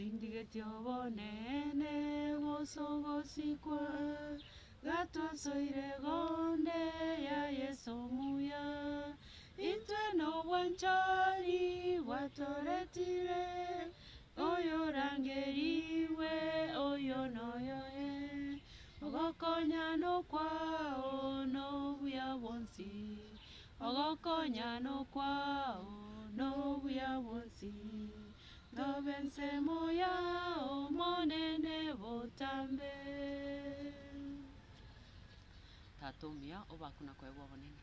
sindigetie obonene gosogosikwa gatwasoire gonde ya Yesu muya intwe n'obwanchari gwatoretire oyo rangeriwe oyo noyoe ogokonya nokwao nobuya bonsi ogokonya nokwao nobuya bonsi nobense moya omonene botambe tatumia obakuna kwebwa bonene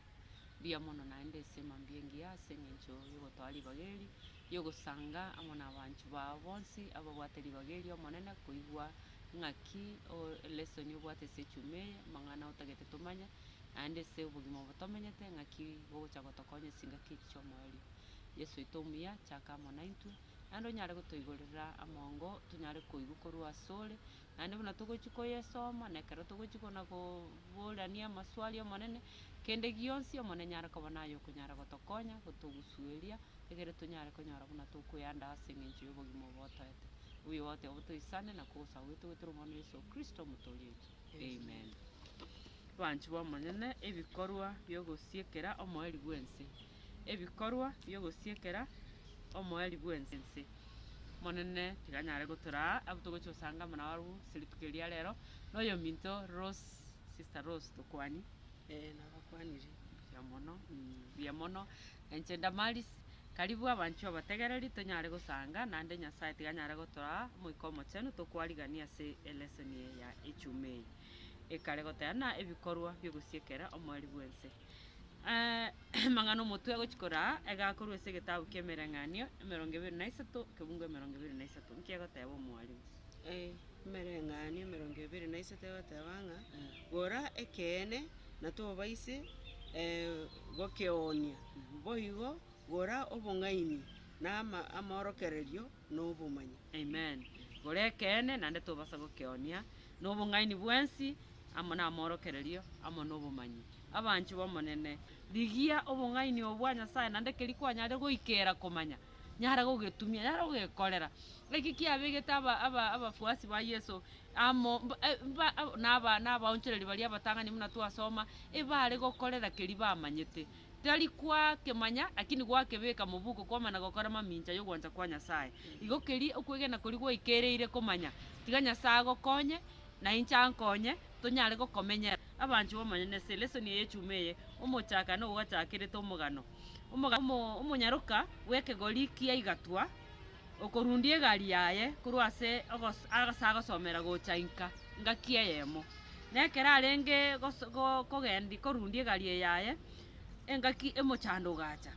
bia mono naende sema mbiengia sengencho yogo twali bageri yogo sanga amona abanchu ba bonsi abo bwateli bageri omonene kuigwa ngaki o lesson yo bwate sechume mangana utagete tumanya naende se ubugimo botomenyete ngaki go chagotokonye singaki chomori Yesu itomia chaka monaitu ando nyare gotoigorera amongo tunyare koigukorwa sole nande buna tugochiko yesoma nekero tugochiko nako bolania maswali omonene kende gionsi omone nyara kobonayo kunyara gotokonya gotugusueria egere tunyare konyara buna tukuyanda asengencho yobogimo botoete uyo wote obutoisane na kusa wetu weturumono Yesu Kristo mutoli amen banchi bomonene ebikorwa byogosiekera omoeri bwense ebikorwa byogosiekera omoeri bwense monene tiganyare gotura abutogocho sanga mona waru silitukeria lero noyo minto Rose sister Rose tokwani nabakwanire biamono enchenda malis karibu abanchu abategereri tonyare gosanga nande nyasaye tiganyare gotura moikomo chenu tokwarigania se lesson ya echume ekare gotana ebikorwa byogosiekera omoeri bwense mangano mutwe gochikora egakorwa ese gitabu kemerenganio 23 kebungo 23 nkiagoteba omwalimu merenganio 23 gotebanga gora ekene na tobaise gokeonia boigo gora obongaini na amorokererio no bumanyi amen gora ekene nande tobasa gokeonia no bongaini bwensi amona amorokererio amo no bumanyi abanchu bomonene ligia obongaini obwa Nyasaye nande kerikwa nyare goikera komanya nyara gogetumia nyara gogekorera eki kiabegeta abafuasi ba Yesu amo naba onchereri bali abatangani muna twasoma ebare gokorera keri bamanyete tari kwa kemanya lakini gwakebeka mubuko kwamana gokora maminja yo gwanza kwa Nyasaye igokeri okwegena kuri goikereire komanya tiga Nyasaye gokonye na inchankonye tonyare gokomenya abanchu bomonene se lesson yechumeye omochaka no gwachakire tomugano omonyaruka weke goliki aigatwa okorundie gari yaye kurwase agasaga somera gochainka ngakie yemo nekera arenge kogendi korundie gari yaye engaki emochando gacha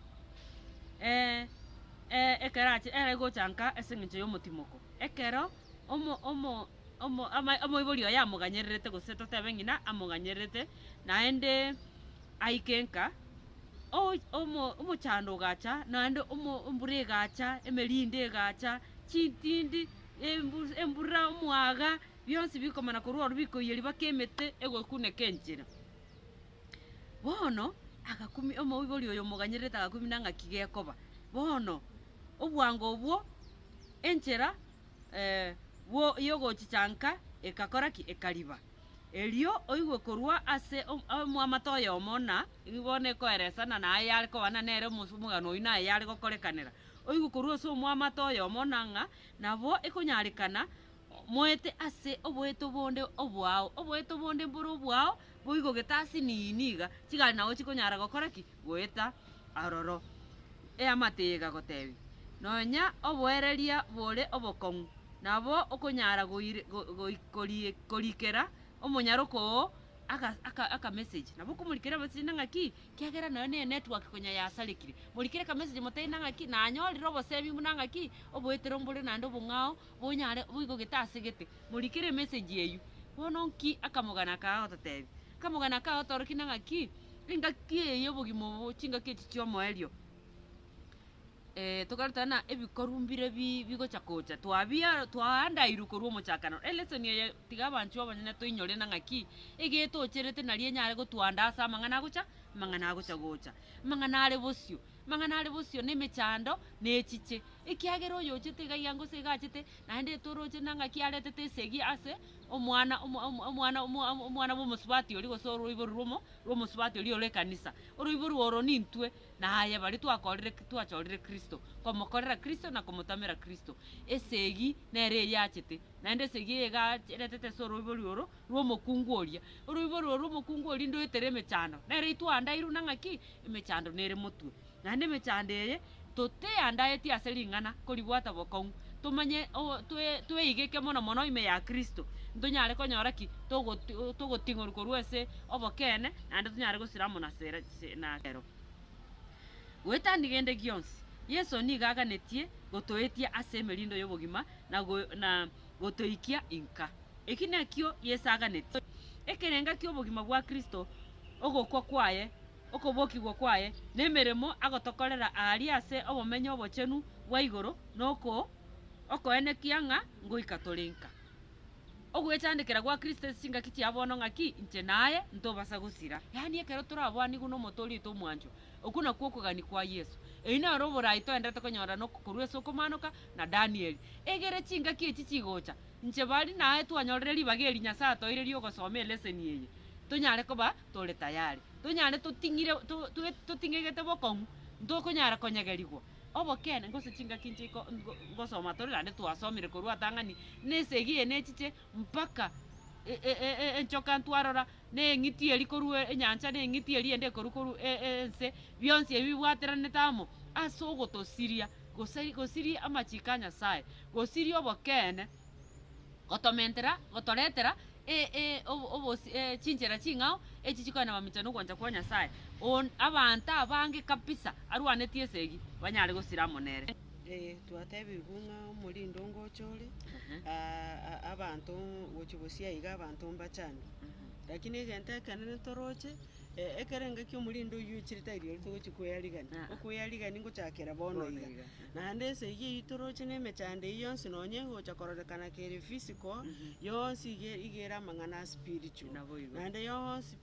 ekerache ere gochanka esengencho yomotimoko ekero omoiborio ya amoganyererete goseto tebengina amoganyererete naende aikenka omochando gacha naende ombure gacha emerinde gacha chintindi embura omwaga byonsi bikomana korwa bikoyeri bakemete egokune kenchira bono agakumi omoiborio yo moganyererete agakumi nanga kigekoba bono obwango obwo enchera wo yogochichanka ekakoraki ekariba elio oigwe korwa ase omwamatoyo omona ibone koeresana na ayare kobana nere mugano oyu na ayare gokorekanera oigwe korwa ase omwamatoyo omonanga nabo ekonyarekana moete ase oboeto bonde obwao oboeto bonde mboro obwao boigo getasi niniga chigari nago chikonyara gokoraki goeta aroro amatega gotebi nonya oboereria bore obokong nabo okonyara goikora omonyaroko aka message nabo kumulikira message nangaki kiagera nayo ne network konya yasalikire mulikire ka message motei nangaki nanyorira obosebi munangaki oboetero mbore nando bungao bonyare buigo gitase gete mulikire message yeyu bononki akamugana ka ototebi kamugana ka otoroki nangaki ingaki eyo bogimo chinga kiti moelio tukarutana ebikorumbire bigochakocha twabia twanda irukorwo mochakano lesson ye tigabanchu abanyene toinyore nangaki egeto ocherete nari enyare gotwanda asa mangana gocha gocha mangana ale bosio mang'ana are bosio na emechando na echiche ekiagera oyo ochete iga iga ngose iga achete naende etoroche nang'aki aretete esegi ase omwana bwa omosubati ori gose oroibori rwa omosubati ori ore ekanisa oroibori oro nintwe naye bari twachorire Kristo komokorera Kristo na komotamera Kristo esegi nere eyachete naende esegi ega eretete ase oroibori oro rwa omokungu oria oroibori oro rwa omokungu oria ndoetere emechando nere itwandairu nang'aki emechando nere motwe naende emechando eye toteandaeti ase ring'ana koribwata bokong'u tumanye tweigeke mono mono ime ya Kristo ntonyare konyora ki togoting'oru korwa ase obokene naende tonyare gosiramo na kero goetani gende gionsi Yesu niga aganetie gotoetia ase emerindo y'obogima na gotoikia inka eki nakio Yesu aganetie ekerenga kia obogima bwa Kristo ogokwa kwaye okobokigwa kwaye nemeremo agotokorera ari ase obomenyo obochenu bwa igoro noko okoenekia ng'a ngoika torenka ogwechandikera gwa Kristo singa kiti abono ng'aki inche naye ntobasa gosira yani ekero torabwani guno motori to mwanjo okuna kwokogani kwa Yesu eina ro borai toendete konyora no korwa ase okomanoka na Daniel egere chinga ki chigocha inche bari naye twanyorere ribageri Nyasaye atoirerie ogosoma lesson eye tonyare koba tore tayari tonyare totingire totingegete bokong'u ntokonyara konyegerigwa obokene ngose chinga kinche ngosoma tori ande twasomire korwa tang'ani nesegi enechiche mpaka enchoka ntwarora neng'itieri korwa enyancha neng'itieri ende korwa ense bionsi ebibwateranete amo ase ogotosiria gosiria amachiko a Nyasaye gosiria obokene gotomentera gotoretera chinchera ching'ao echi chikoena bamichano gwancha kwa Nyasaye abantu abange kabisa arwanetie esegi banyare gosiramo nere twatebirwe ng'a omorindo ngochore abantu gochigosia iga abantu mbachani lakini egente ekenene toroche ekerenge kia omorindo oyo echirita irio togochikoyarigani okoyarigani ngochakera bono iga naende esegi eyio toroche na emechando eyio yonsi nonye gocha kororekana kere physical yonsi igere amang'ana spiritual naende yonsi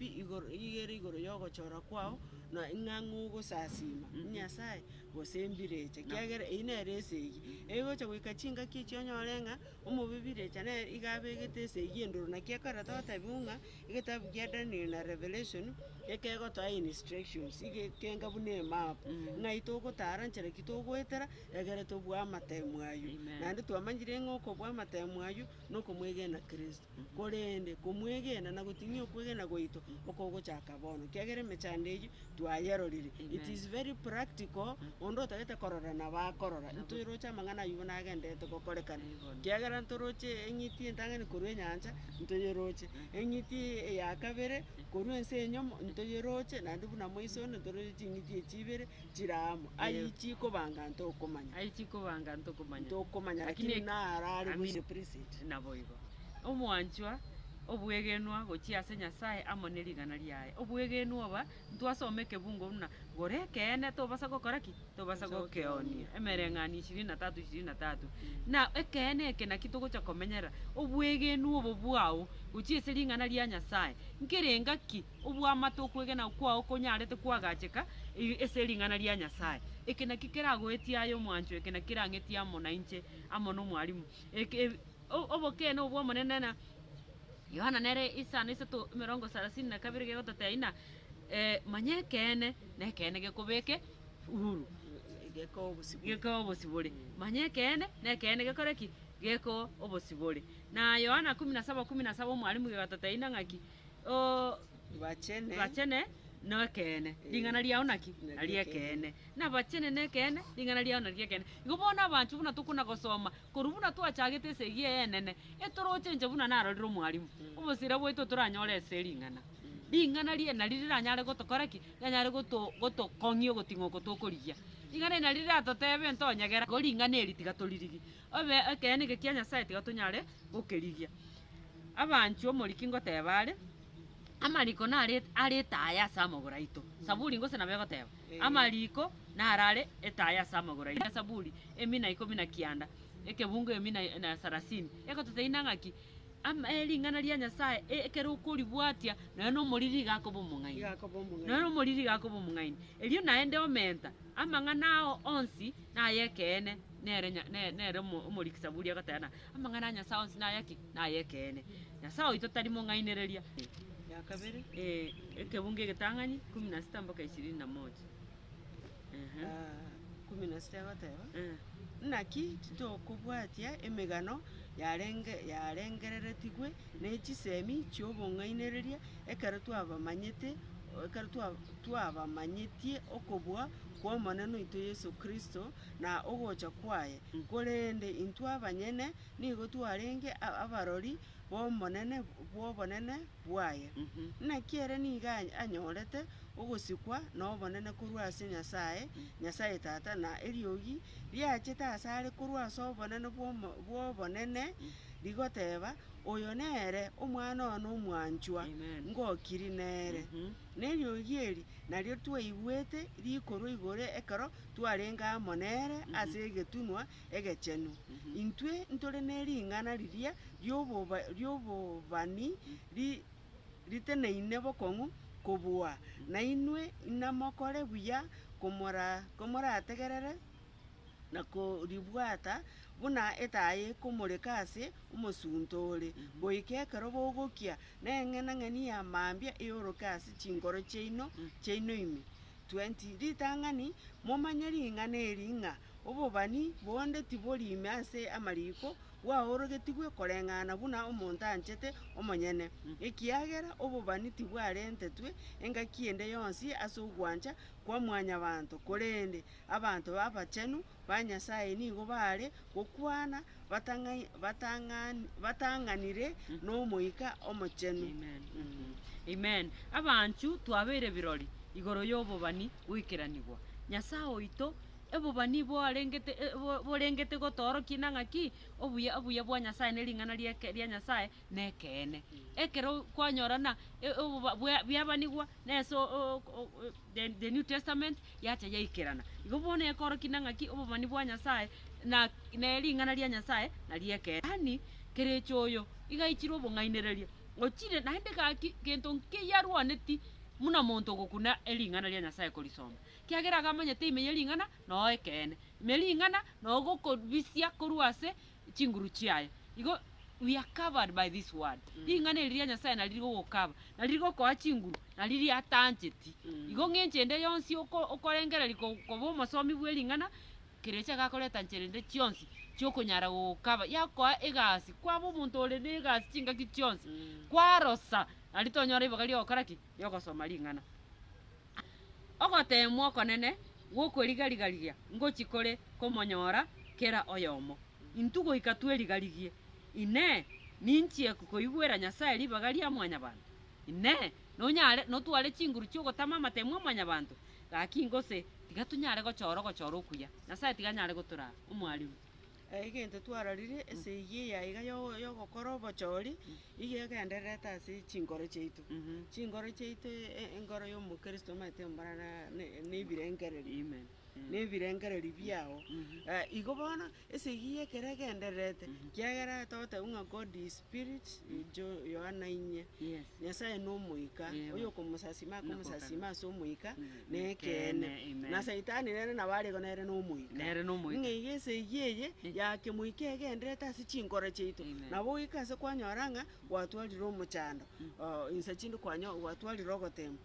igere igoro yogochora kwao na ing'ang'u gosasima Nyasaye gosembireche kiagera eyio nere esegi egocha goika chinga kichi onyore ng'a omobibirecha nere igabegete esegi endoro naki ekara totebiwa ng'a egetabu kia Daniel na Revelation ekegotoa instructions igekenga buna emap ng'ai togotara nchera ki togoetera egere tobua amatemu ayo naende twamanyire ng'a okobua amatemu ayo nokomwegena Kristo korende komwegena na goting'ia okwegena goito okogochaka bono kiagera emechando eyio twayerorire it is very practical ondo otagete korora na bakorora ntoiroche amang'ana aywo nagendete gokorekana kiagera ntoroche eng'iti entang'ani korwa enyancha ntoyeroche eng'iti ya kabere korwa ense enyomo ntoyeroche naende buna moisone ntoroche ching'iti echibere chiramo aichikobanga ntokomanya lakini narare gose preset naboigo omwanchwa obwegenwa gochia ase Nyasaye amo ne rigana riaye obwegenwa oba ntwasome kebungo buna gore ekene tobasa gokora ki tobasa gokeonia emereng'ani 23 na ekene eke naki togocha komenyera obwegenwa obo bwao gochia ase ring'ana ria Nyasaye nkerenga ki obwamate okwegena kwao konyarete kwagacheka ase ring'ana ria Nyasaye eke naki keragoetia ayo mwancho eke naki rang'etia amo na inche amo no mwarimu obokene obwo monene na Yohana nere isano isato 32 gegototeina manye kene nekene gekobeke uhuru geko obosibore manye kene nekene gekoreki geko obosibore na Yohana 17:17 mwalimu gegototeina ng'aki bachene no kene ring'ana riao naki arie kene na bachene ne kene ring'ana riao narie kene igobona abantu buna tukuna gosoma korubuna twachagete esegi enene etoroche nje buna narorire omwarimu obosira bwaito toranyore ase ring'ana riena riranyare gotokora ki nyanyare gotokong'ia ogoting'oko tokorigia ring'ana ina riratotebe ntonyegera go ring'ana eri tiga toririgi obe ekene gekia Nyasaye tiga tonyare gokerigia abanchu omoriki ngoteba are amariko nare taya ase amagoro aito saburi ngose nabegoteba amariko narare etaya ase amagoro aito saburi 19 ekebungo 30 egototeina ng'aki eling'ana lia nyasaye ekero okoribwatia naye nomoriri gakoba omong'aini naye nomoriri gakoba omong'aini erio naende omenta amang'ana ao onsi nayekeene nere omorikisa buria agatena amang'ana a nyasaye onsi nayekeene nyasaye oito tari mong'ainereria ya kabere ekebunge egetang'ani 16 mpaka 21 16 agoteba naki titokobwatia emegano yarengereretigwe nechisemi chiobong'ainereria ekero twabamanyetie okobua kwa omonene oito Yesu Kristo na ogocha kwaye korende intwe abanyene nigo twarenge abarori bw'obonene bwaye naki ere niga anyorete ogosikwa na obonene korwa ase Nyasaye Tata na eriogi riachete asare korwa ase obonene bw'obonene rigoteba oyo nere omwana ono omwanchwa ngokiri nere neriogi eri nario twaigwete rikorwa igore ekero twarenga amo nere ase egetunwa egechenu intwe ntore nering'ana riria riobobani riteneine bokong'u kobua na inwe namokore buya komorategerere na koribwata buna etaye komoreka ase omosunto ore goika ekero bogokia neng'enang'eni ya mambia eoroka ase chingoro chiaino ime 20 ritang'ani momanye ring'ana eri ng'a obobani bonde tiborime ase amariko gwaorogetigwe koreng'ana buna omonto anchete omonyene ekiagera obobani tibwarentetwe engaki ende yonsi ase ogwancha kwa mwanyabanto korende abanto abachenu ba Nyasaye nigo bare gokwana batang'anire n'omoika omochenu. Amen. Abanchu twabeire birori igoro y'obobani gwikiranigwa Nyasaye oito ebobani borengete gotorokia nang'aki obuya bwa Nyasaye nering'ana ria Nyasaye nekene ekero kwanyorana biabanigwa neso the New Testament yacha yaikirana igo bono ekorokia nang'aki obobani bwa Nyasaye na nering'ana ria Nyasaye na riekene yani kerecho oyo igaichirwe obong'ainereria ochire naende gaki gento nkeyarwaneti muna monto gokuna ering'ana ria Nyasaye korisoma kiagera gamanyete imenye ring'ana no ekene mering'ana no gokobisia korwa ase chinguru chiaye igo we are covered by this word ring'ana ria Nyasaye na riri gokaba na riri gokoa chinguru na riri atancheti igo ng'enchende yonsi okorengereri koba omosomi bwa ering'ana kerecha gakoreta ncherende chionsi chiokonyara gokaba yakoa egasi kwaba omonto ore na egasi chingaki chionsi kwarosa aritonyora ibaga riokoraki riogosoma ring'ana ogotemwa okonene gwokwerigarigarigia ngochikore komonyora kera oyomo intugo ikatwerigarigie ine ninchie koigwera Nyasaye ribaga ria mwanyabanto ine notware chinguru chiogotama amatemwa mwanyabanto gaki ngose tiga tunyare gochora okuya Nyasaye tiganyare gotora omwarimu egento twarorire ase igia iga yogokora obochori iga egendererete ase chingoro chiaito chingoro chiaito engoro ya omokristo maete mbarana nebirengereri nebirengereri biao igo bono ase igia ekero egendererete kiagera tote ng'a God is spirit Yohana 4 Nyasaye nomoika oyo komosasima ase omoika nekene na saitani nere nabarego nere nomoika ng'a iga ase igia eye yake moika egenderete ase chingoro chiaito nabo oika ase kwanyora ng'a gwatwarire omochando insa chinde gwatwarire ogotema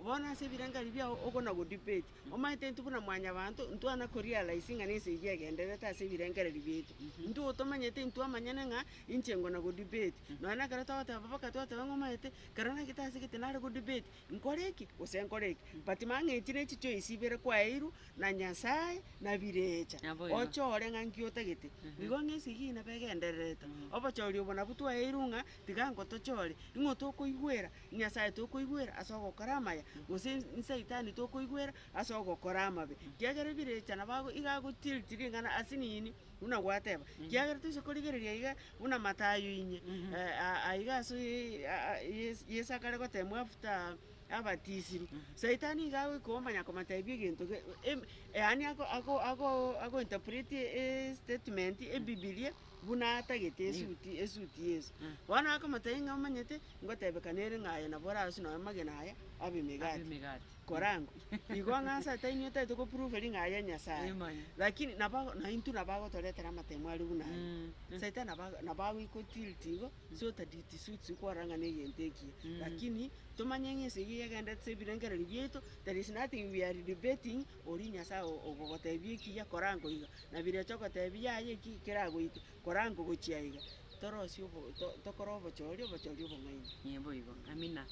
bono ase ebirengeri biao ogona godebate omaete ntu buna mwanyabanto ntwana korealize ng'a nase igia egenderete ase ebirengereri biaitu ntu otomanyete ntwe amanyene ng'a inche ngona godebate nonya kero togoteba mpaka twateba ng'a omaete kero nagete ase gete nare godebate nkore eki gose nkore eki but mang'echi na echi choice ibere kwaeiru na Nyasaye na birecha ochore ng'a nki otagete igo ng'a ase igia nabo egendererete obochori obo nabwo twaeiru ng'a tiga ngotochore ing'o tokoigwera Nyasaye tokoigwera ase ogokora amaya gose nsaitani tokoigwera ase ogokora amabe kiagera birecha nabo iga agotiltiri ng'ana ase nini buna gwateba kiagera toise korigereria iga buna Matayo inye aiga ase Yesu akare gotemwa after abatisiru saitani iga agoika komatebia egento yaani ago interpret statement ebibilia buna atagete esuti yesu wana akamatainga manyete ngotebeka nere ng'aya nabo rasu no magena aya abimigati korango igwang'asa tainyo taito ko proof eri ng'aya nyasaye lakini na intu nabagotoretera amatemo ari buna saita nabagikotiltigo sotaditi suits kwarang'ana egento ekiya lakini tomanye ng'ese giagendete ebirengereri bieto there is nothing we are debating ori nyasaye ogogotebia ekiya korango iga na birecho gotebia yaye eki keragoika korango gochia iga torosi tokora obochori obong'aini nyebo igo amina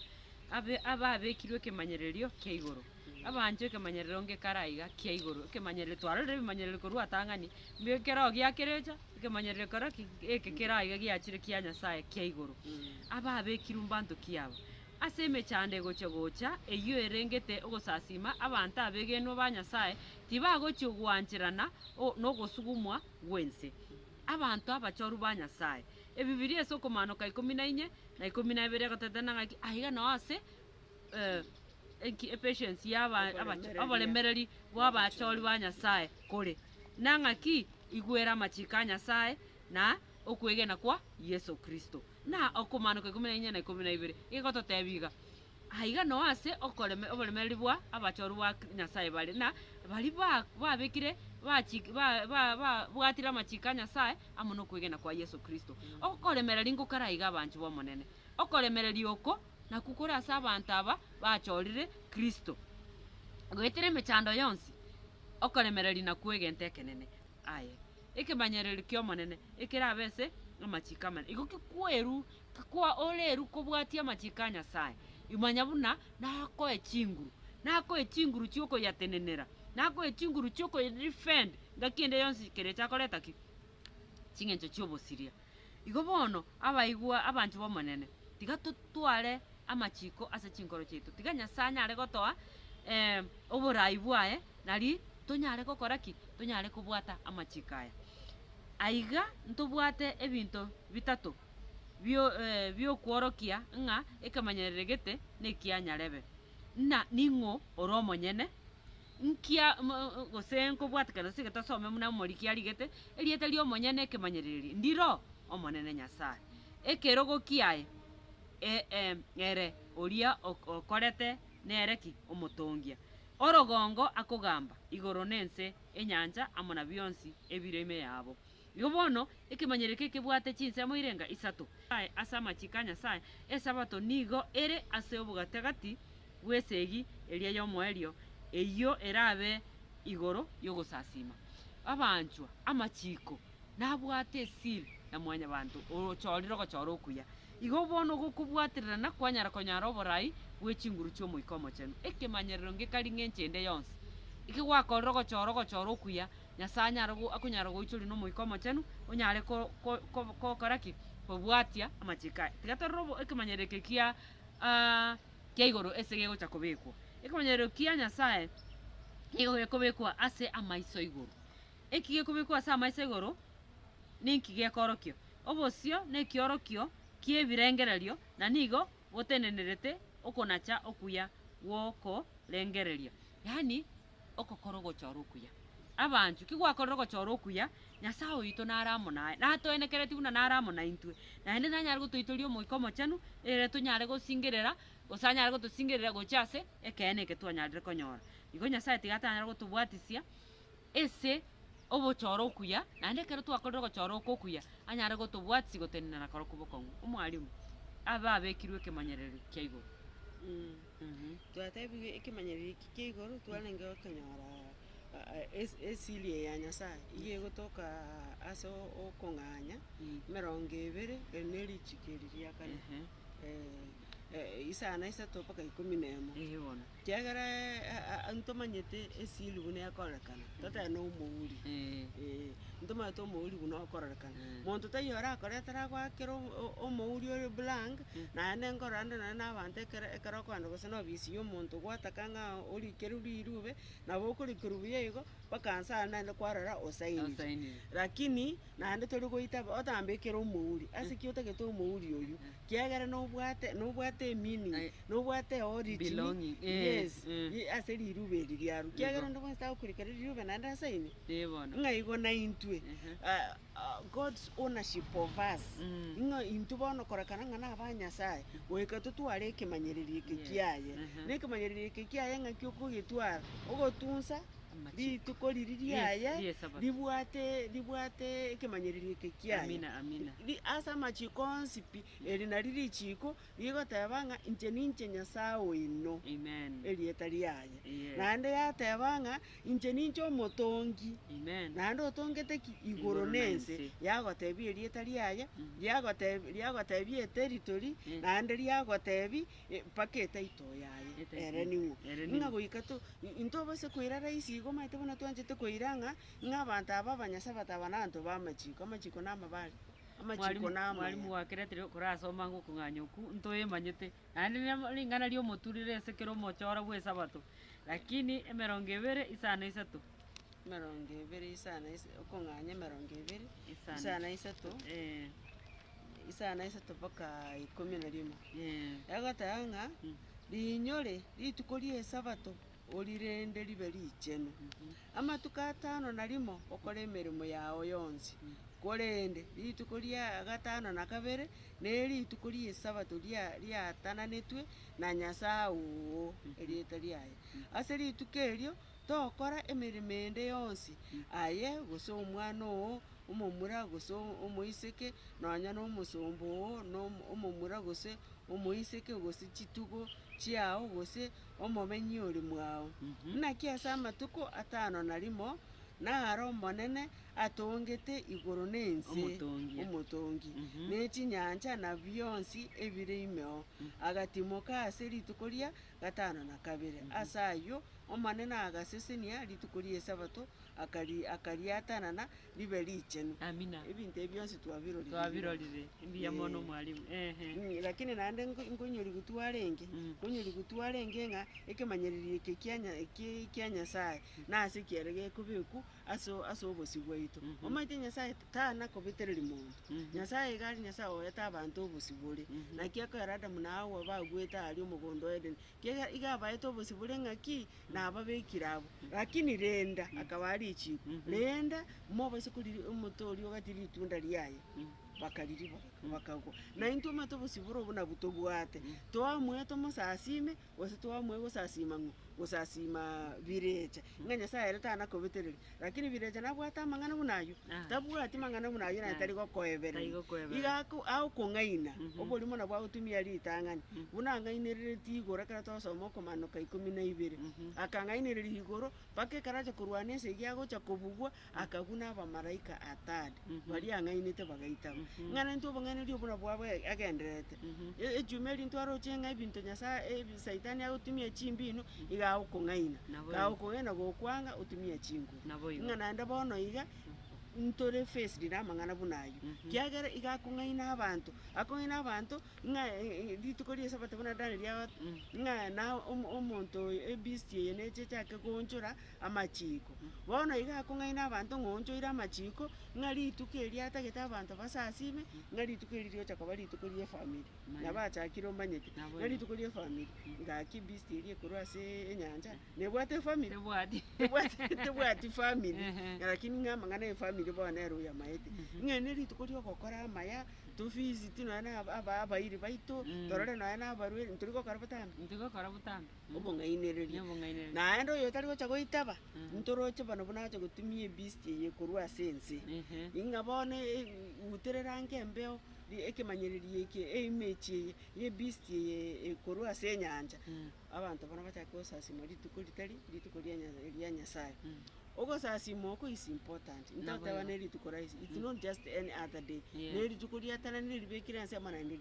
abekirwe ekemanyererio kia igoro abancho ekemanyererio ngekaraiga kia igoro ekemanyererio twarorire ebimanyererio korwa atang'ani mbio ekero giakerecha ekemanyererio koraki eke keraiga giachire kia nyasaye kia igoro abekirwe mbanto kiaba ase emechando egocha eyio erengete ogosasima abanto abegenwa ba nyasaye tibagochia ogwancherana nogosugumwa gwense abanto abachoru ba nyasaye ebibiria ase okomanoka 14 na 12 gotetana ng'aki aiga no ase patience yaba abolemereri bw'abachori ba nyasaye kore nang'aki igwera amachika nyasaye na okwegena kwa Yesu Kristo na okomanoka 14 na 12 igototebiga aiga no ase obolemereri bwa abachori ba nyasaye bari na bari babekire bwatira amachika nyasaye amo nokwegena kwa Yesu Kristo okoremereri ngokaraiga abancho bomonene okoremereri oko nakukora ase abanto aba bachorire Kristo gwetire emechando yonsi okoremereri nakwegente ekenene aye ekemanyereri kio monene ekerabese amachika mane igo kikweru kikwa oleru kobwatia amachika nyasaye imanya buna nakoe chinguru chioko yatenenera nakoe chinguru chioko defend ngakinde yonsi kere chakoreta ki chingencho chiobosiria igo bono abaigwa abancho bomonene tiga tutware amachiko ase chinkoro chaitu tiga nyasaye nyare gotoa oborai bwae nari tonyare gokora ki tonyare kubwata amachika aya aiga ntobwate ebinto bitatu bio kworokia ng'a ekamanyerere gete nekianyarebe na ning'o oro monyene nkia gosenko bwatikana sigeta some muna moriki arigete eriete rio monyene ekemanyereri ndiro omonene nyasaye ekerogo kiae ere oria okorete nereki omotongia orogongo akogamba igoro nense enyanja amona bionsi ebireme yabo igo bono ekemanyereke kebwate chinsemo irenga isato ase amachika nyasaye esabato nigo ere ase obogategati bwesegi eria yomoerio eyio erabe igoro yogosasima abanchwa amachiko nabwate esiri na mwanya bantu ochorire gochora okuya igo bono gokobwaterana kwanyara konyara oborai bwechinguru chiomoiko omochenu ekemanyerero ngekari ng'enchende yonsi ikigwakorire gochora okuya nyasaye nyara akonyara goichori nomoiko omochenu onyare kokoraki kobwatia amachika tiga tororo ekemanyereke kia igoro ase gegocha kobekwa ekemanyerero kia nyasaye igo gekobekwa ase amaiso igoro eki gekobekwa ase amaiso igoro ninki gekorokio obosio nekiorokio kie birengererio na nigo botenenerete okonacha okuya woko rengererio yani okokoro gochora okuya abanchu kigwakorera gochora okuya nyasaye oito naramonae natoenekereti buna naramona intwe naende nanyare gotoitoria omoiko omochenu ere tonyare gosingerera gosanyare gotosingerera gochase ekene eke twanyarire konyora igo nyasaye tigatanyare gotobwatisia ese obochora okuya naende ekero twakorire gochora okuya anyare gotobwatisi gotenena koro kubokong'u omwarimu aba abekirwe ekemanyerero kia igoro twatebire ekemanyerero kia igoro twarenge okonyora esili ya nyasaye iye gotoka ase okong'anya 20 nerichikeri ria kane isana isato paka 11 kiagera ntomanyete esili bune yakorekana tata no muuri ntomanyete omuuri bune okorekana monto tayora akoretera gwakero omuuri ori blank na nengorande na nabante ekero kwanda gose no bisi yo monto gwatakanga ori keru rirube nabo okori kerubu yego paka nsa naende kwarora osaini Osaini. lakini naende tori goitaba otambekera omouri ase ki otagete omouri oyu kiagera nobwate meaning Ai. nobwate origin Belonging. yes Mm. ase rirube eri riaru kiagera ndo bonsta okurikera rirube naende asaini Bono. ng'a igona intwe God's ownership of us ng'a intu bono korekana ng'a naba nyasaye goika tutware ekemanyereri eke kiaye nekemanyereri eke kiaye ng'a kiokogitwara ogotunsa rituko riri riaye ribwate ekemanyereri eke kiaye Amina. asa amachiko onsipi eri nari richiko rigoteba ng'a inche ninche nyasaye oino Amen. erieta riaye Yes. naende yateba ng'a inche ninche omotongi Amen. naende otongete ki Igoro igoro na nense ense. yagotebi erieta riaye riagotebi eteritori naende riagotebi mpaka etaito yaye Etaito. ere ning'o Ere ng'a ning'o. goika intobase koira raisi igo maete bono twanchete koira ng'a abanto aba abanyasa bataba na anto ba amachiko na amabare amachiko na mwalimu wakiretire kurasoma ngukung'anyoku ntoimanyete naende ring'ana ria omoturire ase kero omochora bwa esabato lakini 23 emerongo ebere isana okong'anya emerongo ebere Isana. isana isato isana isato mpaka 11 egoteba ng'a rinyore rituko ria esabato orirende ribe richenu amatuko 5 na rimo okora emeremo yao yonsi korende rituko ria 5 na 2 ne rituko ria esabato riatananetwe na nyasaye oo erieta riaye ase rituko erio tokora emeremo ende yonsi aye gose omwana oo omomura gose omoiseke nonya na omosomba oo omomura gose omoiseke gose chitugo chiao gose omomenyi ore mwao naki ase amatuko 5 na rimo naro omonene atongete igoro nense omotongi nechinyanja na bionsi ebire imeo agatimoka ase rituko ria 5 na 2 ase ayo omonene agasesenia rituko ria esabato akariatanana ribe richenu amina ebinto ebionsi twabirorire mbuya mono mwalimu lakini naende nkonyori gutwara enge ng'a ekemanyereri eke kia nyasaye nase kiere gekobeku ase obosi bwaitu omaite nyasaye tana kobetereri monto nyasaye gari nyasaye oyete abanto obosi bore naki akoera Adamu na Hawa bagwete ari omogondo wa Eden iga abaete obosi bore ng'aki nababekire abo lakini renda akaba ari ichiko renda mobase kuri omotori ogatiri itunda riaye bakariri bakagwa na into mato bosiburo buna butobwate twamwe tomosasime gose twamwe gosasima gosasima birecha nganya saere tana kobetereri lakini birecha nabwata mangana bunayo tabwati mangana bunayo na tari gokoebere igako au kongaina obolimo na bwa utumia ritangani bunangainerere tigora kara tosoma komanuka 12 akangainerere igoro pake karacha kurwane se giagocha kobugwa akaguna abamaraika atad bari angainete bagaita ngana nto bangana rio buna bwawe agenderete ejumeri ntwaro chenga ibinto nyasa saitani agutumia chimbino iga ukongaina ga ukongena gokwanga utumia chingu ngana nda bono iga ntore face dina mangana bunayo kiagera iga kungaina abantu nga ritukorie sabata buna dani ria nga na omonto ebeast yene checha kegonjora amachiko bono iga kungaina abantu ngonjoira amachiko nga rituke ria tageta abantu basasime nga rituke rio chakaba ritukorie family nabachakiro manyete nga ritukorie family nga ki beast ria kurwase enyanja nebwate family nebwate family lakini nga mangana family bona ya maete ngene ritukorio gokora amaya tufizi tino na abairi baito torore na abarwe nturiko karabutambe obongainereri na endo yo tari gocha goitaba ntoroche bano bunacho gutumie beast ye kurwa sense ingabone uterera nkembeo ekemanyereri eke emechi ye beast ye kurwa senyanja abantu bana batakosa rituko ria nyasaye ogosasimo ko is important ntata neri tukoraisi it's not just any other day neri tukoria tana neri bekira nse mana neri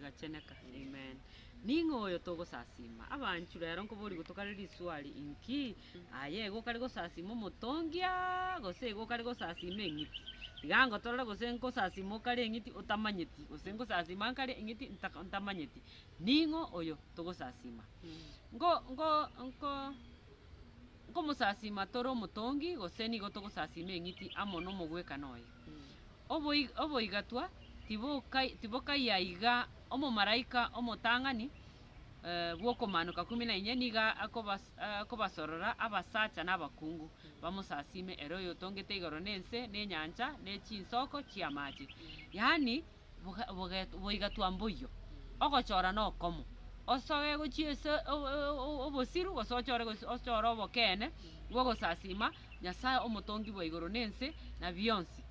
gacheneka amen ningoyo togosasima abanchu rero nkobori gutokarira iswali inki aye go kari gosasimo motongia gose go kari gosasima engiti igango torora gose nkosasimo kari engiti utamanyeti gose nkosasima kari engiti utamanyeti ningo oyo togosasima ngo musasima toro mutongi goseni goto gusasima eng'iti amo no mogweka noye oboigatwa tibokai yaiga omomaraika omotang'ani bwokomanuka 14 niga akobasorora abasacha na abakungu bamosasime ero oyo tongete igoro na ense na enyancha na chinsoko chiamache yaani boigatwa mboyo ogochora na okomo osoe gochiese obosiru ochora obokene bwogosasima nyasaye omotongi bwa igoro na ense na bionsi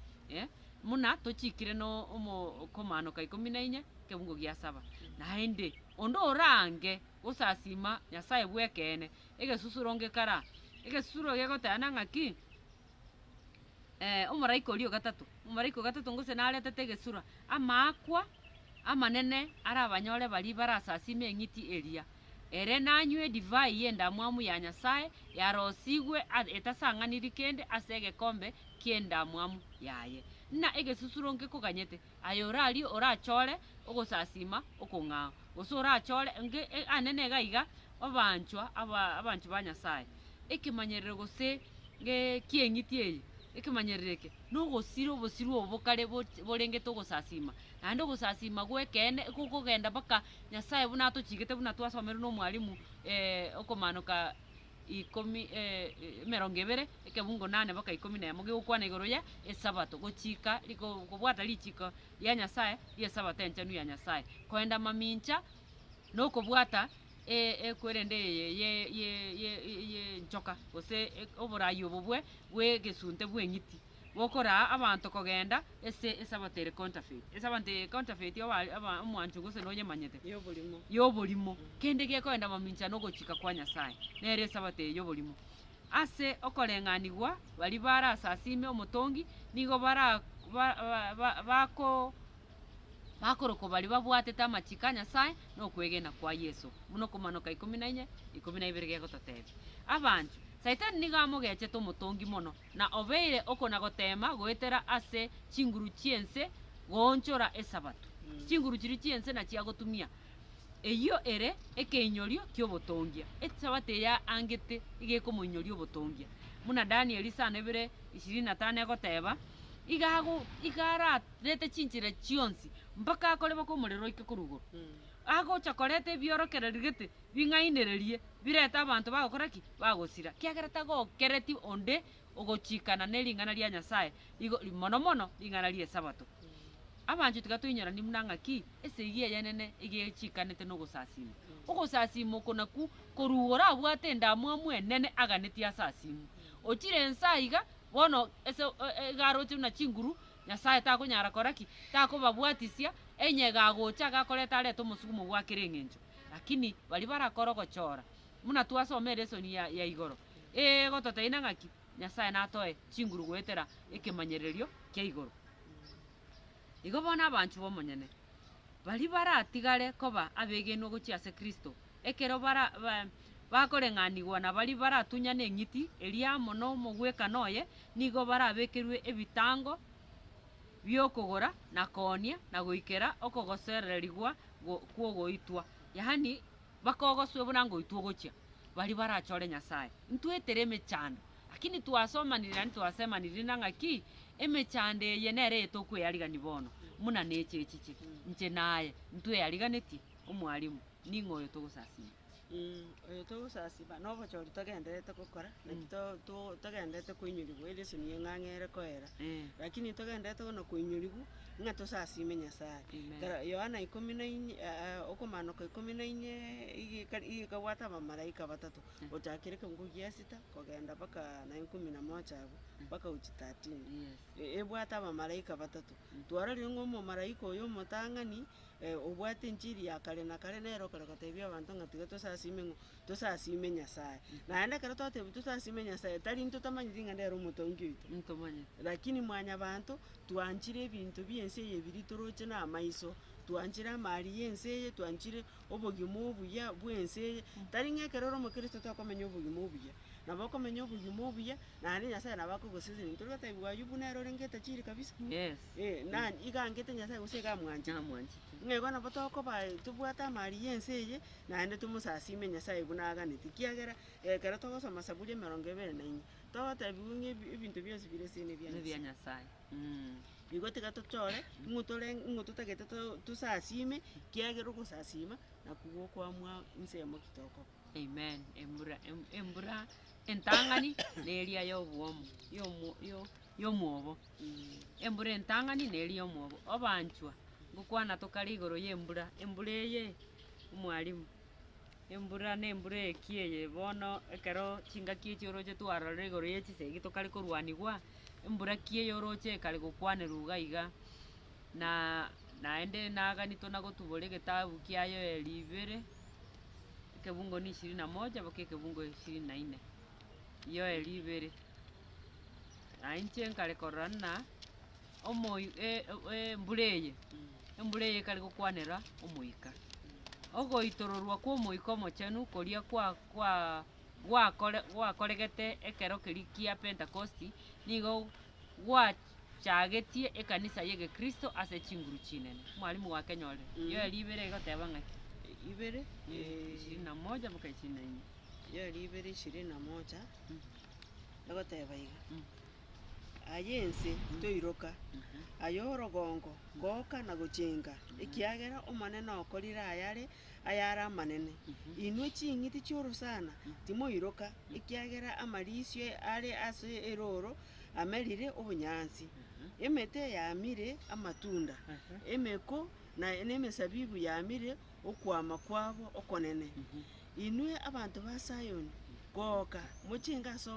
muna tochikire no omokomanuka 14 kebungo gia 7 naende ondo orange gosasima nyasaye bwekene egesusuro ngekara egesusuro gegotana ng'aki omaraika orio gatatu ngose naretete egesura amakwa amanene ara abanyore bari barasasima eng'iti eria ere nanywe divai yenda mwamu ya nyasaye yarosigwe etasang'aniri kende ase egekombe kienda mwamu yaye na egesusuro nkekoganyete ayo orari orachore ogosasima okong'ao gose orachore anene gaiga abanchwa ba nyasaye ekemanyerero gose kieng'iti eye ekemanyerero eke nogosira obosiru obokare borengete ogosasima naende ogosasima gwekene kokogenda mpaka nyasaye buna atochigete buna twasomerwe na omwarimu okomanuka 20 ekebungo 8 mpaka 11 gegokwana igoro ya esabato gochika kobwata richiko ya nyasaye ya esabato enchenu ya nyasaye koenda mamincha nokobwata ekwerende ye nchoka gose oborayi obo bwegesunte bweng'iti bokora abanto kogenda esabato ere counterfeit omwanchu gose nonyemanyete yoborimo kende gekoenda mamincha nogochika kwa nyasaye nere esabato eye yoborimo ase okoreng'anigwa bari barasasime omotongi nigo bakoroko bari babwatete amachiko nyasaye nokwegena kwa yesu muno komanuka 14 12 gegototebe abanchu saitani niga amogechete omotongi mono na obeire okona gotema goetera ase chinguru chiense gonchora esabato chinguru chiri chiense na chiagotumia eyo ere ekeinyorio kiobotongia esabato ya angete igekomoinyoria obotongia muna Danieli 7:25 egoteba igara rete chinchire chionsi mpaka akoreba ko omorero oike korugoro agocha korete ebiorokereri gete bing'ainererie birete abanto bagokora ki bagosira kiagereta gokereti onde ogochikana na ering'ana ria nyasaye mono ring'ana ria esabato abancho tiga toinyarani muna ng'aki ase igia eyenene egechikanete na ogosasima ogosasima okonaku korugora abwate endamwamu enene aganeti asasimu ochire ensa iga bono ase garoche na chinguru nyasaye takonyara koraki takobabwatisia enyega gocha gakoreta arete omosugumo gwakere eng'encho lakini bari barakora gochora muna twasomere esoni ya igoro gototeine ng'aki nyasaye natoe chinguru goetera ekemanyererio kia igoro igo bono abanchu bomonyene bari baratigare koba abegenwa gochia ase kristo ekero bakoreng'anigwa na bari baratunya na eng'iti eria mono mogweka noye nigo barabekerwe ebitango biokogora na konia na goikera okogosererigwa kwogoitwa yaani bakogoswe buna ngoitwa gochia bari barachore nyasaye ntwetere emechando lakini twasomanire twasemanire na ng'aki emechando eye nere etokweyarigani bono muna nechechiche nche naye ntweyariganeti omwarimu ning'oyo togosasima oyo togosasima nobochori togenderete gokora naki togenderete koinyoriwa ere esoni eng'ang'ere koera lakini togenderete gono koinyoriwa ng'a tosasime nyasaye Yohana 14 okomanuka 14 igabwata abamalaika batatu ochakire kebungo gia 6 kogenda mpaka 11 abo mpaka uchi 13 ebwata abamalaika batatu twarorire ng'a omomalaika oyo omotang'ani obwate enchiri ya kare na kare nero korogotebia abanto ng'a tiga tosasime nyasaye naende kero twatebia tosasime nyasaye tari ntotamanyeti ng'a ndero omotongi oito lakini mwanya banto twanchire ebinto biense eye biri toroche na amaiso twanchire amari yense eye twanchire obogima obuya bwense eye tari ng'a ekero ore omokristo tokomenya obogima obuya nabo okomenya obogima obuya naende nyasaye nabo akogoseseni tori gotebwa ayubu nere orengete chiri kabisa Yes. nani igangete nyasaye gose igamwanchi ng'ego nabo tokoba tobwate amari ya ense eye naende tomosasime nyasaye buna aganeti kiagera ekero togosoma Zaburi 24 togotebiwa ng'a ebinto bionsi bire esene bia Bia nyasaye Nyasaye. igo tiga tochore ng'o totagete tusasime kiagera ogosasima nakugo okwamwa nsemo kitoko. Amen. Embura entang'ani neria y'obwomo y'omwobo. Embura entang'ani neria omwobo. Obanchwa ngokwana tokari igoro y'embura. Embura eye omwalimu. Embura na embura eki eye bono ekero chingaki echi oroche twarorire igoro ya chisegi tokare korwanigwa embura ki eye oroche ekare gokwanera iga iga naende naganito nagotubora egetabu kiayo 2 ekebungo ni 21 boka ekebungo 24 iyo 2 nainche nkare korora ng'a embura eye ekare gokwanera omoika ogoitororwa kwa omoika omochenu koria gwakoregete ekero keri kia Pentecosti nigo gwachagetie ekanisa ya Kristo ase chinguru chinene. Mwalimu wake nyore iyo 2 igoteba ng'aki 2 21 boka 24 yo 2:21 egoteba iga aye ense toiroka ayo orogongo goka na gochenga ekiagera omanene okorire ayare amanene inwe ching'iti chiorosana timoiroka ekiagera amarisio are ase eroro amerire obonyansi emete yamire amatunda emeko na emesabibu yamire okwama kwabo okonene inwe abantu ba Sayoni goka mochinga ase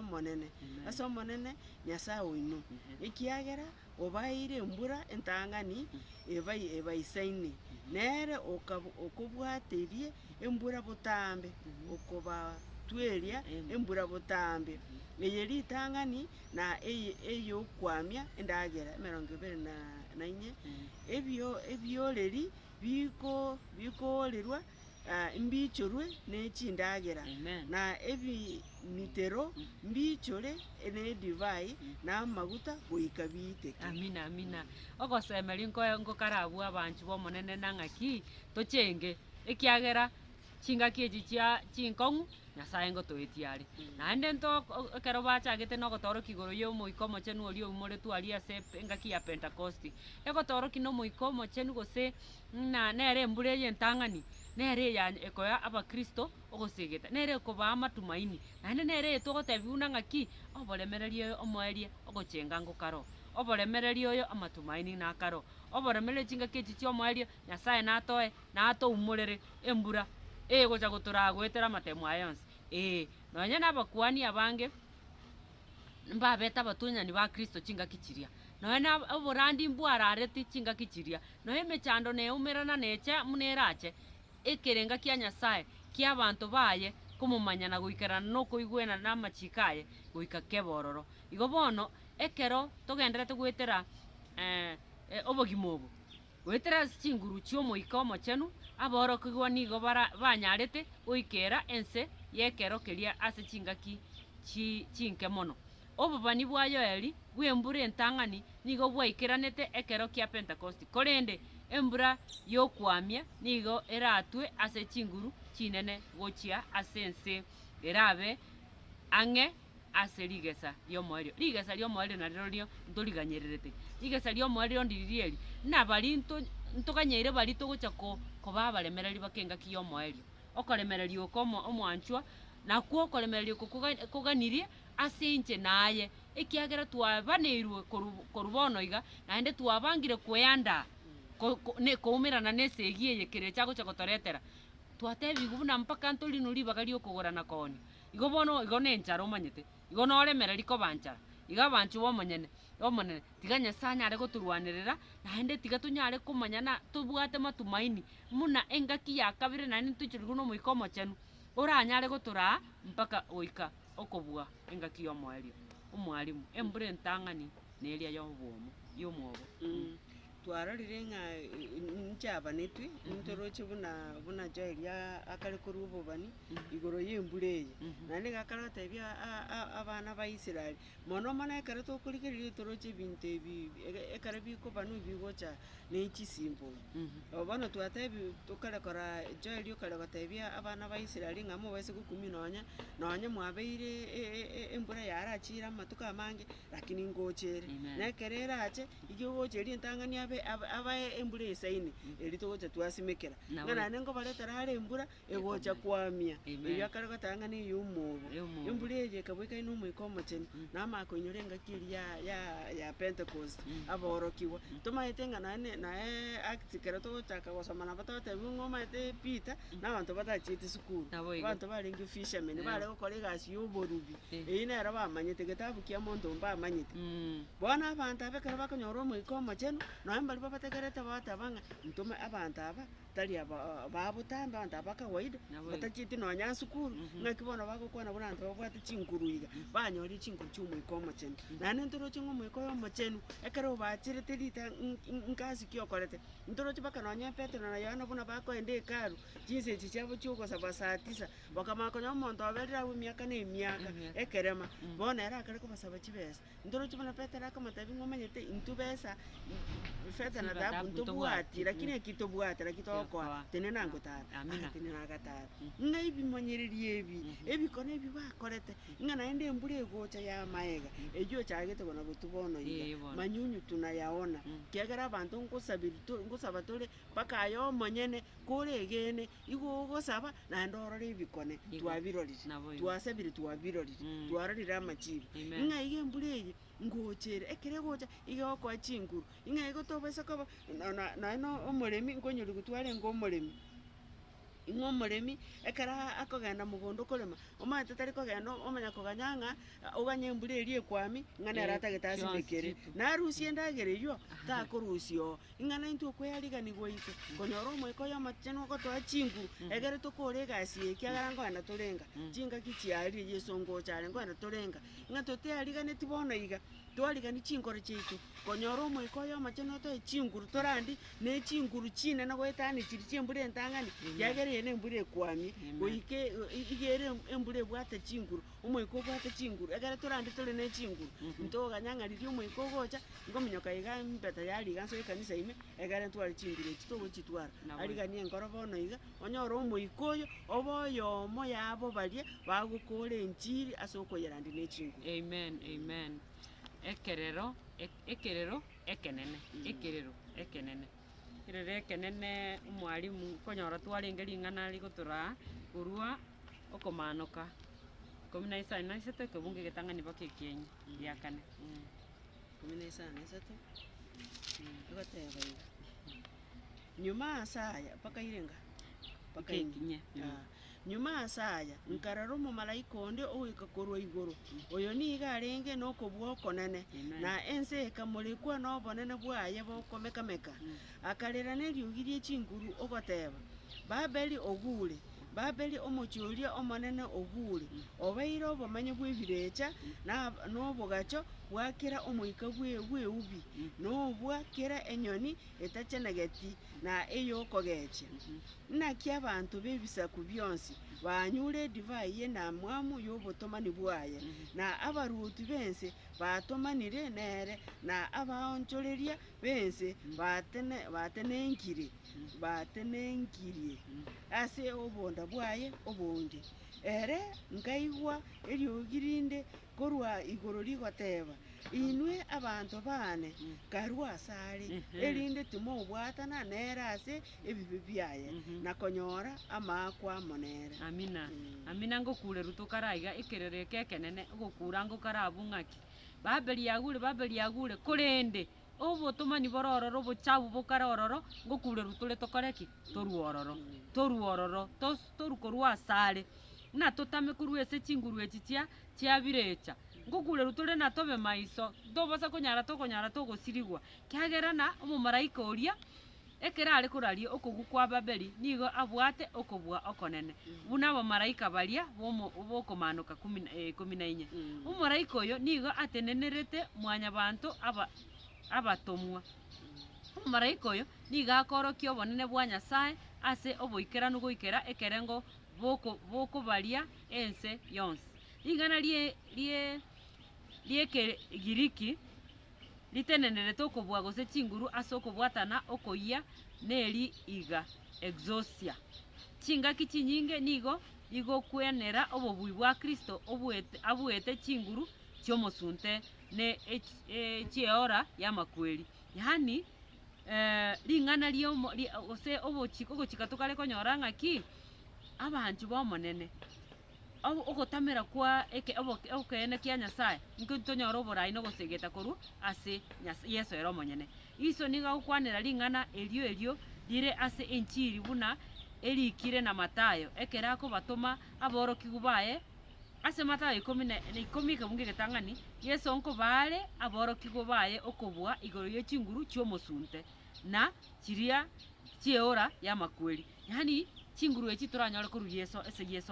omonene nyasaye oino ekiagera obaire embura entang'ani ebaisaine nere okobwaterie embura botambe okobatweria embura botambe eye ritang'ani na eye okwamia endagera 24 ebioreri bikoorerwa mbichorwe nechindagera na ebimitero mbichore nedivai na amaguta goika biteke. Amina ogosemeri ngokarabwa abanchi bomonene nang'aki tochenge ekiagera chingaki echi chia chinkong'u nyasaye ngotoetiare naende ekero bachagete nogotoroki igoro ya omoika omochenu oria oumoretwe aria ase engaki ya Pentecosti egotoroki na omoika omochenu gose nere embura eye entang'ani nere ekoya abakristo ogosegeta nere ekoba amatumaini naende nere togotebiwa ng'aki oboremereria omoerie ogochenga ngokaro oboremereria oyo amatumaini nakaro oboremereria chingaki echi chia omoerio nyasaye natoumorere embura gocha gotoragwetera amatemo aya yonsi nonya na abakuani abange mbabeta abatunyani ba Kristo chingaki chiria nonya oborandi mbwarareti chingaki chiria nonya emechando neumerana necha munerache ekerenga kia nyasaye kia abanto baye komomanyana goikerana nokoigwena na amachiko aye goika kebororo igo bono ekero togenderete gwetera obogima obo gwetera ase chinguru chia omoika omochenu aborokigwa nigo banyarete goikera ense yekero keria ase chingaki chinke mono obobani bwayo eri bwa embura entang'ani nigo bwaikeranete ekero kia Pentecosti korende embura yokwamia nigo eratwe ase chinguru chinene gochia ase ense erabe ang'e ase rigesa riomoerio narero rio ntoriganyererete rigesa riomoerio ndiririeri nabari ntoganyeire bari togocha koba abaremereri bakengaki yomoerio okoremereria oko omwanchwa nakwo okoremereria oko koganirie ase inche naye ekiagera twabaneirwe korubono iga naende twabangire kweyanda koumerana nesegi eye kere chagocha gotoretera twatebiwa buna mpaka ntorino ribaga riokogorana koni igo bono igo nenchara omanyete igo noremereri koba nchara iga abanchu omonene tiga nyasaye nyare goturwanerera naende tiga tonyare komanyana tobwate matumaini muna engaki ya kabire naende toichorigwe na omoika omochenu oranyare gotoraa mpaka oika okobua engaki ya omoerio omwalimu embura entang'ani neria ya obwomo ya omwobo twarorire ng'a ntoroche abanetwe ntoroche buna joeria akare koru bobani igoro yembure eye nande gakara gatebia abana ba Israeli mono mana ekare tokorigereria toroche ebinto ebi ekare bikobanu bigocha nechisimbo bono twatebi tokare kora joeli okare gatebia abana ba Israeli ng'amo baise gokumi nonya mwabeire embura yarachira amatuko amange lakini ngochere nekere erache igigocheria entang'ani abae embura esaine eritogocha twasimekera ng'ana nengo baretera are embura egocha kwamia ebio akare gatang'ani ey'omobo embura eye ekabwekaine omoika omochenu namakoinyora engaki eria ya Pentecost aborokiwa tomaete ng'ana nae Acts kero togochaka gosoma nabo togotebi ng'omaete Peter na abanto batachiete sukuru abanto barenge fishermen bare gokora egasi y'oborubi eyi nero bamanyete getabu kia monto mbamanyete bono abanto abe kero bakonyora omoika omochenu noe mbari babategerete batabanga ntome abanto aba tari babutambe abanto aba kawaida batachiete nonya sukuru ng'aki bono bagokwana buna abanto babwate chinguru iga banyoria chinguru chia omoika omochenu naende ntoroche ng'omoika oyo omochenu ekero obachirete rita nkasi kiokorete ntoroche mpaka nonya Petero na Yohana buna bakoenda ekaru chinse echi chiabo chiogosaba saa 9 bakamakonya omonto oberire abwo emiaka na emiaka ekerema bono ere akare kobasaba chibesa ntoroche buna Petero akamotebi ng'omanyete intwe besa fedha na dhahabu ntobwati lakini ekitobwati lakitokoa tene nangotara tene nagatara ng'aibi monyereria ebikona ebi bakorete ng'a naende embura egocha ya maega eyo chagete bona gotubono iga manyunyu tunayaona kiagera abanto ngosaba tore mpaka ayo omonyene kore egene igo ogosaba naende orore ebikone twabirorire twasabire twabirorire twarorire amachibi ng'a iga embura eye ngochere ekere gocha iga okoa chinguru ng'a igo tobesa koba naeno omoremi nkonyori gotwara engo omoremi ng'omoremi ekera akogenda mogondo korema omanyete tari kogenda omanya koganyang'a oganye embura eria ekwami ng'a nere atagete asimekere narusia endagera eywo takorusia oo ng'a naintwe okweyariganiwa ite konyora omoika oyo omochenu ogotoa chinguru egere tokora egasi eye kiagera nkogenda torenga chingaki chiarire Yeso ngochare nkogenda torenga ng'a toteyariganeti bono iga twarigani chingoro chiaito konyora omoika oyo omochenu otoe chinguru torandi ne chinguru chinene goetanichiri chiembura entang'ani kiagera eye na embura ekwami goike igere embura ebwate chinguru omoika obwate chinguru egere torandi tore ne chinguru ntoganyang'ariria omoika ogocha ngominyoka iga mpeta yariga nso ekanisa ime egere ntware chinguru echi togochitwara ariganie enkoro bono iga onyora omoika oyo oba oyomo yabo baria bagokora enchiri ase okoyerandi ne chinguru. Amen. Ekerero ekenene omwarimu konyora twarenge ring'ana rigotora korwa okomanoka 19 ekebunge getang'ani baka ekienyi ria kane 13 egoteba iga nyuma asaya mpaka irenga mpaka ekinye nyuma asaya nkarara omomalaika onde ogoika korwa igoro oyo niga arenge nokobua okonene na ense ekamorikwa nobonene bwaye bokomekameka akarera neriogi ria chinguru ogoteba Babeli ogure Babeli omochioria omonene ogure obeire obomenye bwa ebirecha nobogacho bwakera omoika bweubi nobwakera enyoni etachenegeti na eyokogecha naki abanto bebisaku bionsi banyure divai ye na mwamu yobotomani bwaye na abaruti bense batomanire nere na abaonchoreria bense batenenkirie ase obonda bwaye obondi ere ngaigwa eriogirinde korwa igoro rigoteba inwe abantu bane karwa asari erinde timo obwatana nere ase ebibi byaye nakonyora amakwa monere. Amina ngokure rutokaraiga ekerere kekenene gokura ngokarabung'aki Babeli yagure korende obotomani borororo obochabu bokarororo ngokure rutore tokoreki toruororo torukorwa asare na totame kurwa ase chinguru echi chiabirecha ngokure rutore na tobe maiso tobosa konyara togosirigwa kiagera na omomalaika oria ekera are koraria okogu kwa Babeli nigo abwate okobua okonene buna abamalaika baria bokomanuka 14 omomalaika oyo nigo atenenerete mwanya banto abatomwa Omomalaika oyo niga akorokia obonene bwa Nyasaye ase oboikeranu goikera ekerengo bokobaria ense yonsi. Ring'ana Giriki ritenenerete okobua gose chinguru ase okobwatana okoyia neri iga exousia. Chingaki chinyinge nigo igokwenera obobui bwa Kristo abuete chinguru chiomosunte ne chieora ya makweri. Yani ring'ana ose ogochika tokare konyora ng'aki abanchu bomonene ogotamera kwa okeene kia Nyasaye nko tonyora oborai nogosegeta korwa ase Yesu ere omonyene. Iso niga gokwanera ring'ana erio rire ase enchiri buna erikire na Matayo ekere akobatoma aborokigu baye ase Matayo 10 ekebunga egetang'ani Yesu nkobare aborokigu baye okobua igoro ya chinguru chiomosunte na chiria chieora ya makweri. Yani chinguru echi toranyore korwa Yesu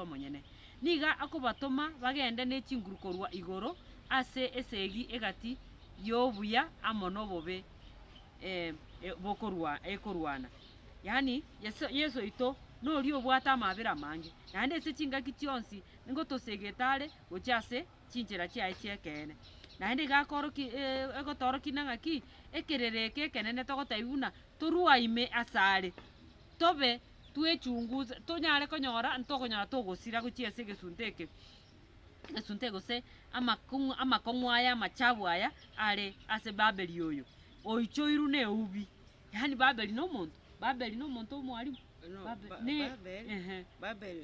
omonyene. Niga akobatoma bagende ne chinguru korwa igoro ase esegi egati yobuya amo nobobe ekorwana. Yani Yesu ito nori obwata amabera mange. Naende ase chingaki chionsi ningo tosegetare gocha ase chinchera chiaye chiekene. Naende egotoroki nang'aki ekerereke ekenene togotaibuna toruaime asare tobe twechunguze tonyare konyora ntokonyora togosira gochia ase egesunte gose amakong'u aya amachabu aya are ase Babeli oyo oichoiru na eubi. Yani Babeli nomonto omwarimu. Babel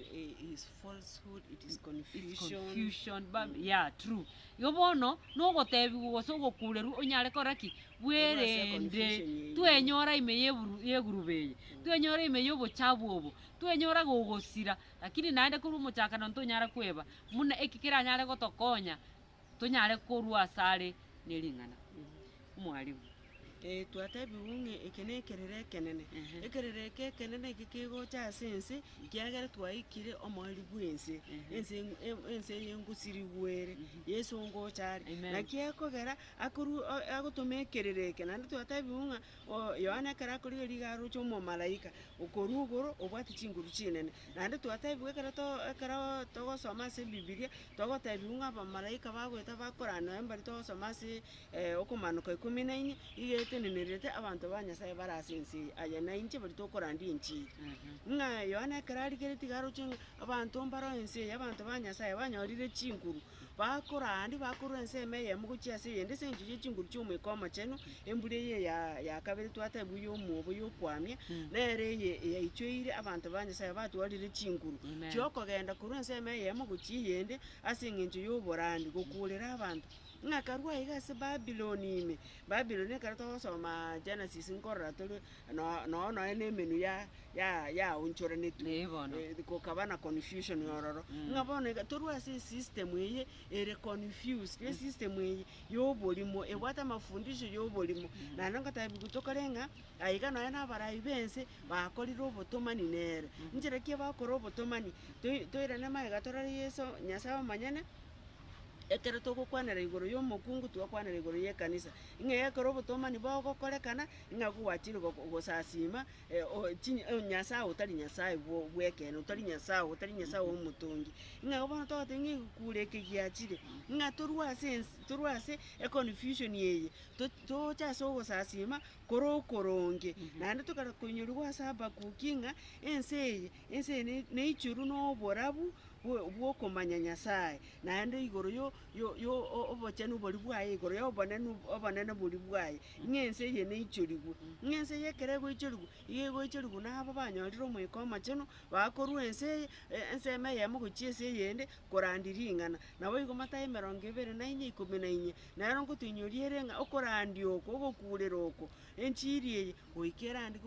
is falsehood, it is confusion. Yeah, true. Yo bono nogotebi gose ogokureru onyare koraki bwerende twenyora ime yegurubeye twenyora ime yobochabu obo twenyora gogosira lakini naende korwa omochakano ntonyara kweba muna ekikera nyare gotokonya tonyare korwa asare nering'ana omwarimu. Twatebi unge ekene ekerere ekenene kikigocha ase ense kiagere twaikire omwari bwense ense yengusiri gwere Yesu ngochari na kiekogera agotoma ekerere nande twatebi unga Yohana ekera akorire rigaro chomo malaika okorugoro obwati chinguru chinene nande twatebi ekera togosoma ase Bibilia togotebi unga abamalaika bagoeta bakorana embari togosoma ase okomanuka 14 tenenerete abantu ba Nyasaye barasensi aya na inche bari tokorandi inchi nga Yohana kararikere tigaro chinga abantu mbaro ense abantu ba Nyasaye banyorire chinguru bakorandi bakorense emeye muguchia se yende senje chinguru cy'umwekoma cheno embure ye ya kabiri twatebuye umubo yokwamye nere ye ichweire abantu ba Nyasaye batwarire chinguru cyokogenda kurense emeye muguchi yende asinginje yoborandi gokurera abantu ngakarwa igase Babiloni karato soma Genesis nkorra tole no ene menu ya unchora netu ko kabana confusion yororo ngabone torwa system eye ere confused ye system eye yobolimo ebwata mafundisho yobolimo na ngatabi gutokarenga aiga no yana barayi bense bakorira obotomani nere njere kie bakora obotomani toirane maiga torari Yesu Nyasaye manyene ekero togokwanera igoro y'omokungu twakwanera igoro y'ekanisa ing'eyekero obotomani bogokorekana ing'akwachire gosasima Nyasaye otari Nyasaye bwekene otari Nyasaye omotongi ing'abono togote ng'igukure giachire torwase confusion yeye tochase ogosasima korokoronge nande tokarakonyorwa ase Habakuki ng'a ense neichuru n'oborabu bwokomanya Nyasaye naende igoro yo obochenu bori bwaye igoro yo obonene bori bwaye ng'ense ye neichorigwe ng'ense ye kerego ichorigwe nabo banyorire omwekoma cheno bakorwa ense emeye mugochia ase yende korandiri ing'ana nabo igo Matayo 24:14 nero ngotuinyoriere ng'a okorandi oko ogokurera oko enchiri eye oikerandi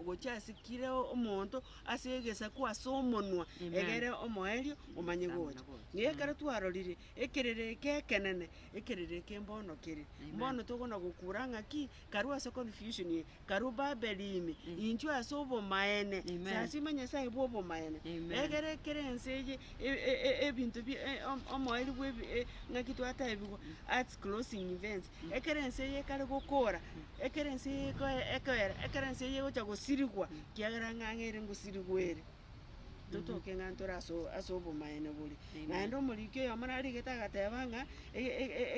gochasikire omonto ase egesaku ase omonwa Amen. egere omoerio omanye gocha niyo ekero twarorire ekerere ekenene ekerere eke mbono kere Amen. mbono togona gokura ng'aki karu ase confusion ye karu babelimi incho ase obomaene Amen. sasima nyasaye bwa obomaene Amen. egere ekere ense eye ebinto omoeri bwa ng'aki twataebiwa arts closing events ekere ense eye ekare gokora ekere ense eye ekoera ekere ense eye gocha gosirigwa kiagera ng'ang'ere ngosirigwa ere totoke ng'a ntore ase obomaene bori Amen. naende omoriki oyomo narigete agateba ng'a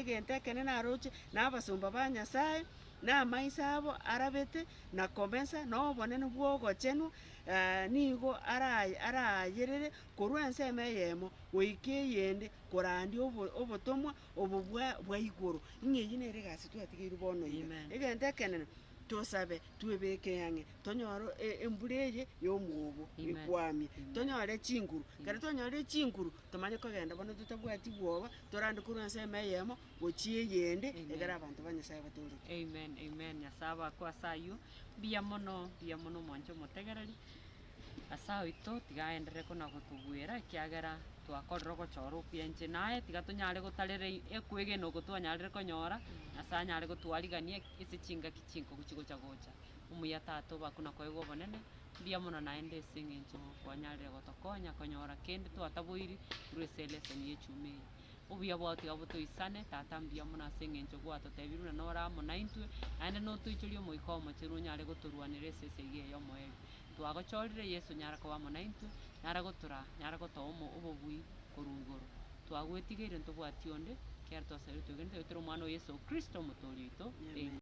egento ekenene aroche na abasomba ba nyasaye na amaiso abo arabete na komesa na obonene bwa ogochenwa nigo arayerere korwa ensemo eyemo goika eyende korandia obotomwa obo bwa igoro ng'a eywo nere egasi twatigeire bono iga Amen. egento ekenene tosabe twebeke ang'e tonyore embura eye y'omwobo Amen. ekwamie Amen. tonyore chinguru kero tonyore chinguru tomanye kogenda bono totabwati bwoba torande korwa ensemo eyemo gochia eyende Amen. egere abanto ba nyasaye batoreke Amen, amen. Nyasaye bakwa sayo bia mono mwancho omotegereri ase oito tigaenderere kona gotugwera ekiagera twakorire gochora okienche naye tiga tonyare gotarera ekwegena ogo twanyarire konyora nyasaye anyare gotwarigania ase chingaki chinko gocha omuya tata obakuna koigwa obonene bia mono naende ase eng'encho kwanyarire gotokonya konyora kende twataboiri korwa ase eleseni ya echumi eye obuya bwao tiga botoisane tata mbia mono ase eng'encho gwatotebirwe na nore amo naintwe naende notoichoria omoika omocheru onyare gotorwanera ase esegi eye omoerio twagochorire yesu nyara koba amo naintwe nyara gotoa obobui korwa igoro twagwetigeire ntobwati onde kiara twasaire twegente omwana o yesu kristo omotori oito. Amen.